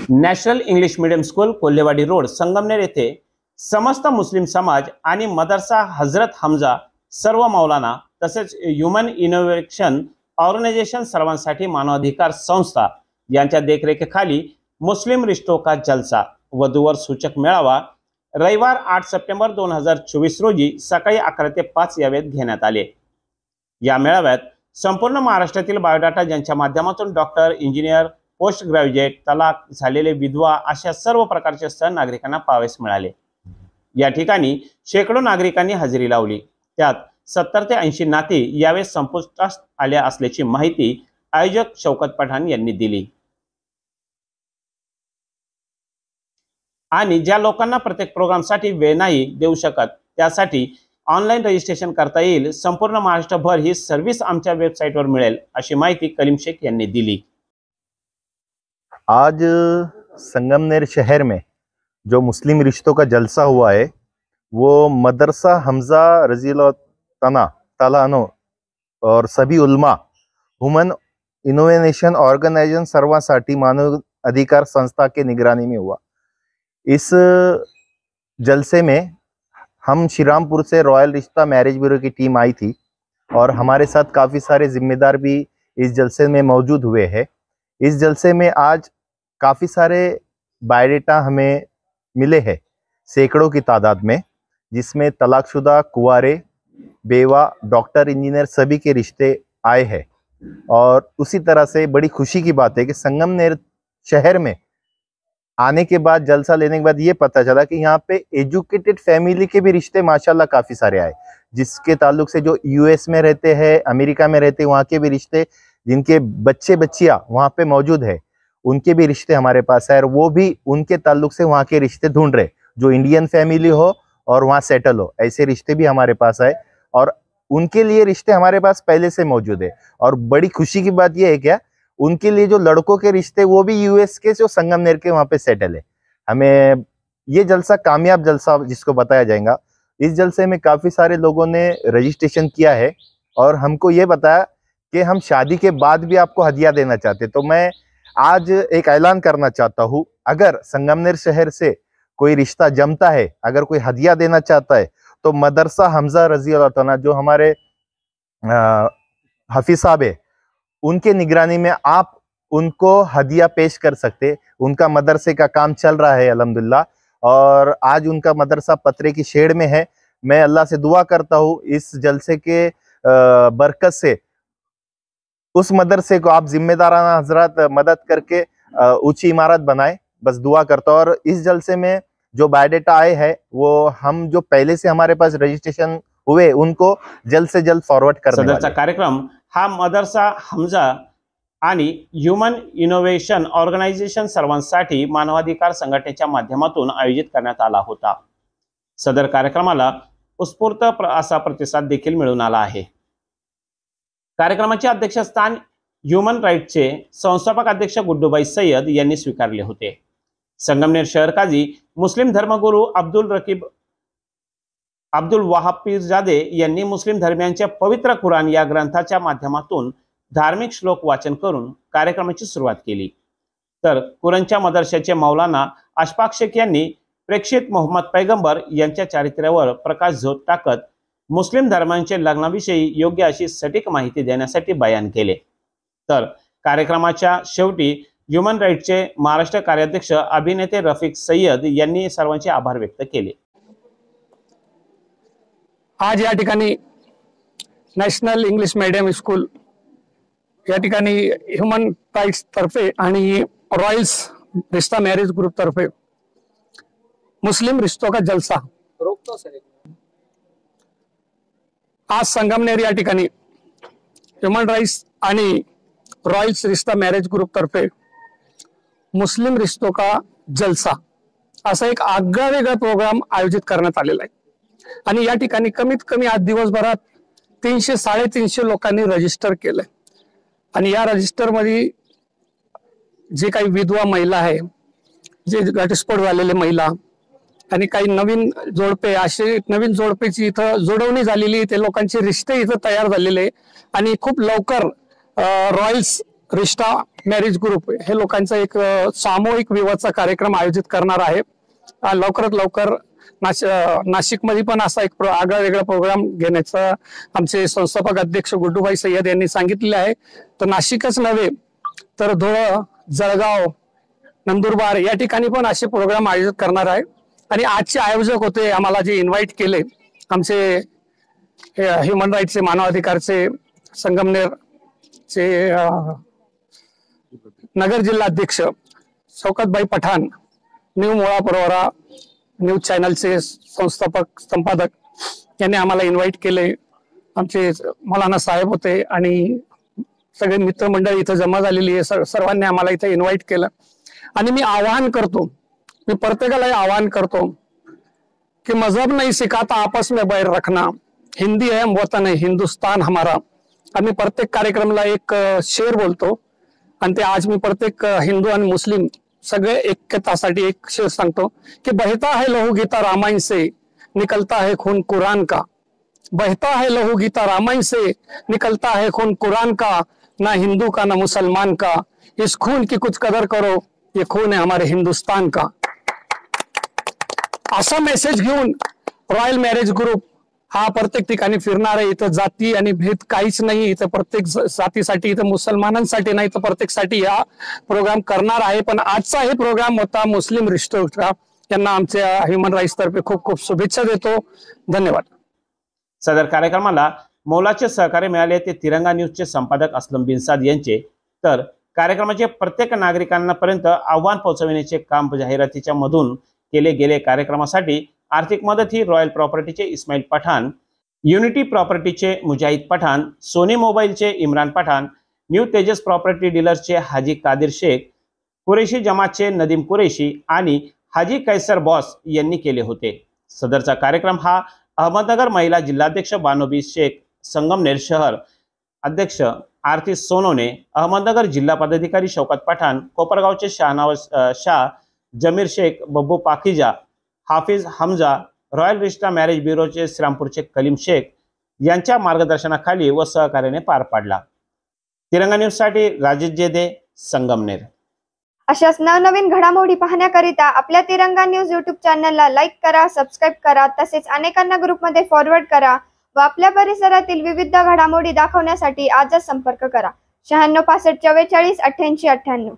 National English medium school Kolhewadi road Sangamner येथे समस्त मुस्लिम समाज आणि मदरसा हजरत हमजा सर्व मौलाना तसेच ह्युमन इनोव्हेशन ऑर्गनायझेशन सर्वांसाठी मानवाधिकार संस्था यांच्या देखरेखीखाली मुस्लिम रिश्तो का जलसा वधूवर सूचक मेळावा रविवार 8 सप्टेंबर 2024 रोजी सकाळी 11 ते 5 या वेळेत घेण्यात आले। या मेळाव्यात संपूर्ण महाराष्ट्रातील बायोडाटा ज्यांच्या माध्यमातून डॉक्टर, इंजिनियर, पोस्ट ग्रॅज्युएट, तलाक झालेले, विधवा अशा सर्व प्रकारचे सण नागरिकांना पाहावयास मिळाले। या ठिकाणी शेकडो नागरिकांनी हजेरी लावली। त्यात 70 ते 80 नाती यावेळेस संपुष्टात आल्या असल्याची माहिती आयोजक शौकत पठाण यांनी दिली। आणि ज्या लोकांना प्रत्येक प्रोग्रामसाठी वेळ नाही देऊ शकत त्यासाठी ऑनलाईन रजिस्ट्रेशन करता येईल। संपूर्ण महाराष्ट्रभर ही सर्व्हिस आमच्या वेबसाईटवर मिळेल अशी माहिती कलीम शेख यांनी दिली। आज संगमनेर शहर में जो मुस्लिम रिश्तों का जलसा हुआ है वो मदरसा हमजा रज़ियल्लाहु ताला अन्हु और सभी उल्मा ह्यूमन इनोवेशन ऑर्गेनाइजेशन सर्वांसाठी मानव अधिकार संस्था के निगरानी में हुआ। इस जलसे में हम श्रीरामपुर से रॉयल रिश्ता मैरिज ब्यूरो की टीम आई थी और हमारे साथ काफ़ी सारे जिम्मेदार भी इस जलसे में मौजूद हुए हैं। इस जलसे में आज काफ़ी सारे बायोडाटा हमें मिले हैं सैकड़ों की तादाद में, जिसमें तलाकशुदा, कुंवारे, बेवा, डॉक्टर, इंजीनियर सभी के रिश्ते आए हैं। और उसी तरह से बड़ी खुशी की बात है कि संगमनेर शहर में आने के बाद, जलसा लेने के बाद ये पता चला कि यहाँ पे एजुकेटेड फैमिली के भी रिश्ते माशाल्लाह काफ़ी सारे आए, जिसके ताल्लुक से जो यूएस में रहते हैं, अमेरिका में रहते हैं, वहाँ के भी रिश्ते, जिनके बच्चे बच्चियाँ वहाँ पे मौजूद है उनके भी रिश्ते हमारे पास है और वो भी उनके ताल्लुक से वहाँ के रिश्ते ढूंढ रहे, जो इंडियन फैमिली हो और वहाँ सेटल हो, ऐसे रिश्ते भी हमारे पास है और उनके लिए रिश्ते हमारे पास पहले से मौजूद है। और बड़ी खुशी की बात यह है क्या, उनके लिए जो लड़कों के रिश्ते वो भी यूएस के, जो संगमनेर के वहाँ पे सेटल है। हमें ये जलसा कामयाब जलसा जिसको बताया जाएगा। इस जलसे में काफ़ी सारे लोगों ने रजिस्ट्रेशन किया है और हमको ये बताया कि हम शादी के बाद भी आपको हदिया देना चाहते। तो मैं आज एक ऐलान करना चाहता हूँ, अगर संगमनेर शहर से कोई रिश्ता जमता है, अगर कोई हदिया देना चाहता है तो मदरसा हमजा रज़ियल्लाहु ताला जो हमारे हाफिज साहब है उनके निगरानी में आप उनको हदिया पेश कर सकते। उनका मदरसे का काम चल रहा है अल्हम्दुलिल्लाह और आज उनका मदरसा पत्रे की शेड में है। मैं अल्लाह से दुआ करता हूँ इस जलसे के बरकत से उस मदरसे को आप जिम्मेदाराना हजरात मदद करके ऊंची इमारत बनाए, बस दुआ करता हूँ। और इस जलसे में जो बायोडाटा आए हैं वो हम जो पहले से हमारे पास रजिस्ट्रेशन हुए उनको जल्द से जल्द फॉरवर्ड करने वाले। सदरचा कार्यक्रम हा मदरसा हमजा आणि ह्युमन इनोव्हेशन ऑर्गनायझेशन सर्वांसाठी मानवाधिकार संघटनेच्या माध्यमातून आयोजित करण्यात आला होता। सदर कार्यक्रमाला उत्स्फूर्त असा प्रतिसाद देखील मिळून आला आहे। कार्यक्रमाचे अध्यक्षस्थान ह्युमन राईटचे संस्थापक अध्यक्ष गुड्डूबाई सय्यद यांनी स्वीकारले होते। संगमनेर शहर काजी मुस्लिम धर्मगुरू अब्दुल वहाब पीरजादे यांनी मुस्लिम धर्मियांच्या पवित्र कुराण या ग्रंथाच्या माध्यमातून धार्मिक श्लोक वाचन करून कार्यक्रमाची सुरुवात केली। तर कुराणच्या मदरशाचे मौलाना अशफाक शेख यांनी प्रेक्षित मोहम्मद पैगंबर यांच्या चारित्र्यावर प्रकाश झोत टाकत मुस्लिम धर्मांचे लग्नाविषयी योग्य अशी सटीक माहिती देण्यासाठी बयान केले। तर कार्यक्रमाच्या शेवटी ह्युमन राईटचे महाराष्ट्र कार्याध्यक्ष अभिनेते रफिक सय्यद यांनी सर्वांचे आभार व्यक्त केले। आज या ठिकाणी नॅशनल इंग्लिश मीडियम स्कूल या ठिकाणी ह्युमन राईट्स तर्फे आणि रॉयल्स रिश्ता मॅरेज ग्रुप तर्फे मुस्लिम रिश्तों का जलसा आज संगमनेर या ठिकाणी ह्युमन राईट्स आणि रॉयल्स रिश्ता मॅरेज ग्रुप तर्फे मुस्लिम रिश्तों का जलसा असा एक आगळा वेगळा प्रोग्राम आयोजित करण्यात आलेला आहे। आणि या ठिकाणी कमीत कमी आज दिवसभरात 300-350 लोकांनी रजिस्टर केलंय आणि या रजिस्टर मध्ये जे काही विधवा महिला आहे, जे घटस्फोट झालेले महिला आणि काही नवीन जोडपे, असे नवीन जोडपेची इथं जोडवणी झालेली, ते लोकांचे रिश्ते इथं तयार झालेले आणि खूप लवकर रॉयल्स रिश्ता मॅरेज ग्रुप हे लोकांचा एक सामूहिक विवाहाचा कार्यक्रम आयोजित करणार आहे। लवकरात लवकर नाशिकमध्ये पण असा एक आगळा वेगळा प्रोग्राम घेण्याचा आमचे संस्थापक अध्यक्ष गुड्डूभाई सय्यद यांनी सांगितले आहे। तर नाशिकच नव्हे तर धुळं, जळगाव, नंदुरबार या ठिकाणी पण असे प्रोग्राम आयोजित करणार आहे। आणि आजचे आयोजक होते आम्हाला जे इन्व्हाइट केले आमचे ह्युमन राईटचे मानवाधिकारचे संगमनेरचे नगर जिल्हाध्यक्ष शौकतभाई पठाण, न्यू मोळा परवरा न्यूज चॅनलचे संपादक यांनी आम्हाला इन्व्हाइट केले। आमचे मौलाना साहेब होते आणि सगळे मित्रमंडळी इथं जमा झालेली आहे। सर्वांनी आम्हाला इथे इन्व्हाइट केलं आणि मी आवाहन करतो, मी प्रत्येकाला आवाहन करतो कि मजहब नहीं सिखाता आपस में बैर रखना, हिंदी है वतन है हिंदुस्तान हमारा। आम्ही प्रत्येक कार्यक्रमाला एक शेर बोलतो आणि ते आज मी प्रत्येक हिंदू आणि मुस्लिम सगळे ऐक्यतासाठी एक शेर सांगतो कि बहता है लहू गीता रामायण से निकलता है खून कुरान का, बहता है लहू गीता रामायण से निकलता है खून कुरान का, ना हिंदू का ना मुसलमान का, इस खून की कुछ कदर करो, ये खून है हमारे हिंदुस्तान का। असा मेसेज घेऊन रॉयल मॅरेज ग्रुप हा प्रत्येक ठिकाणी फिरणार आहे। इथं जाती आणि भेद काहीच नाही, इथं प्रत्येक जातीसाठी, इथं मुसलमानांसाठी नाही तर प्रत्येकसाठी हा प्रोग्राम करणार आहे। पण आजचा हे प्रोग्राम होता मुस्लिम रिश्तोचा, त्यांना आमच्या ह्युमन राईट्स तर्फे खूप खूप शुभेच्छा देतो। धन्यवाद। सदर कार्यक्रमाला मौलाचे सहकार्य मिळाले ते तिरंगा न्यूजचे संपादक असलम बिनसाद यांचे। तर कार्यक्रमाचे प्रत्येक नागरिकांपर्यंत आव्हान पोहोचविण्याचे काम जाहिरातीच्या मधून केले गेले। कार्यक्रमासाठी आर्थिक मदत ही रॉयल प्रॉपर्टीचे इस्माईल पठाण, युनिटी प्रॉपर्टीचे मुजाहिद पठाण, सोनी मोबाईलचे इम्रान पठाण, न्यू तेजस प्रॉपर्टी डीलर्सचे हाजी कादिर शेख, कुरेशी जमातचे नदीम कुरेशी आणि हाजी कैसर बॉस यांनी केले होते। सदरचा कार्यक्रम हा अहमदनगर महिला जिल्हाध्यक्ष बानोबी शेख, संगमनेर शहर अध्यक्ष आरती सोनोने, अहमदनगर जिल्हा पदाधिकारी शौकत पठाण, कोपरगावचे शाहनवाज शाह, जमीर शेख, बब्बू पाकिजा, हाफिज हमजा, रॉयल रिश्ता मॅरेज ब्युरोचे श्रीरामपूरचे कलीम शेख यांच्या मार्गदर्शनाखाली व सहकार्याने पार पाडला। तिरंगा न्यूज साठी राजेश जेदे, संगमनेर। अशाच नवनवीन घडामोडी पाहण्याकरिता आपल्या तिरंगा न्यूज यूट्यूब चॅनलला लाईक करा, सबस्क्राईब करा, तसेच अनेकांना ग्रुपमध्ये फॉरवर्ड करा व आपल्या परिसरातील विविध घडामोडी दाखवण्यासाठी आजच संपर्क करा 96 65 44 88 98।